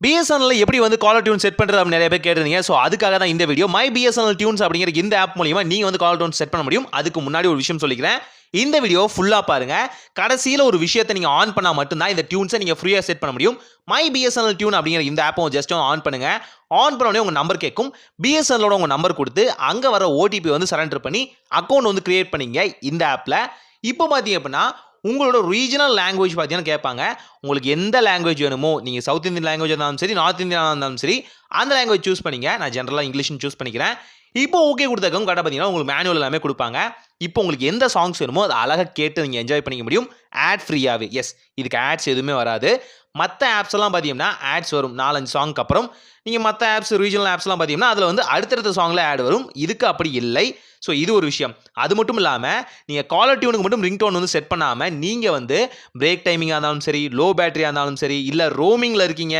பிஎஸ்என்எல்ல எப்படி வந்து caller tune set பண்றது அப்படின்னு நிறைய பேர் கேட்டிருந்தீங்க. ஸோ அதுக்காக தான் இந்த வீடியோ. மை பிஎஸ்என்எல் டியூன்ஸ் அப்படிங்கிற இந்த ஆப் மூலியமா நீங்க வந்து காலர் டியூன் செட் பண்ண முடியும். அதுக்கு முன்னாடி ஒரு விஷயம் சொல்லிக்கிறேன். இந்த வீடியோ ஃபுல்லா பாருங்க. கடைசியில ஒரு விஷயத்தை நீங்க ஆன் பண்ணா மட்டும்தான் இந்த டியூன்ஸை நீங்க ஃப்ரீயா செட் பண்ண முடியும். மை பிஎஸ்என்எல் டியூன் அப்படிங்கிற இந்த ஆப்பை ஜஸ்ட் ஆன் பண்ணுங்க. ஆன் பண்ண உடனே உங்க நம்பர் கேட்கும். பிஎஸ்என்எலோட உங்க நம்பர் கொடுத்து அங்க வர ஓடிபி வந்து சரண்டர் பண்ணி அக்கௌண்ட் வந்து கிரியேட் பண்ணீங்க இந்த ஆப்ல. இப்போ பாத்தீங்க அப்படின்னா உங்களோட ரீஜனல் லாங்குவேஜ் பார்த்தீங்கன்னா கேட்பாங்க. உங்களுக்கு எந்த லாங்குவேஜ் வேணுமோ, நீங்கள் சவுத் இந்தியன் லாங்குவேஜ் இருந்தாலும் சரி, நார்த் இந்தியனாக இருந்தாலும் சரி, அந்த லாங்குவேஜ் சூஸ் பண்ணிங்க. நான் ஜென்ரலாக இங்கிலீஷ்னு சூஸ் பண்ணிக்கிறேன். இப்போ ஓகே கொடுத்ததும் கரெக்டாக பார்த்தீங்கன்னா உங்களுக்கு மேனுவல் எல்லாமே கொடுப்பாங்க. இப்போ உங்களுக்கு எந்த சாங்ஸ் வேணுமோ அதை அழகாக கேட்டு நீங்கள் என்ஜாய் பண்ணிக்க முடியும். ஆட் ஃப்ரீயாகவே. எஸ், இதுக்கு ஆட்ஸ் எதுவுமே வராது. மற்ற ஆப்ஸ் எல்லாம் பார்த்தீங்கன்னா ஆட்ஸ் வரும் 4-5 சாங்க்கு அப்புறம். நீங்கள் மற்ற ஆப்ஸ் ரீஜனல் ஆப்ஸ்லாம் பார்த்தீங்கன்னா அதில் வந்து அடுத்தடுத்த சாங்கில் ஆட் வரும். இதுக்கு அப்படி இல்லை. ஸோ இது ஒரு விஷயம். அது மட்டும் இல்லாமல் நீங்கள் காலர் டியூனுக்கு மட்டும் ரிங்டோன் வந்து செட் பண்ணாமல் நீங்கள் வந்து பிரேக் டைமிங்காக இருந்தாலும் சரி, லோ பேட்டரியாக இருந்தாலும் சரி, இல்லை ரோமிங்கில் இருக்கீங்க,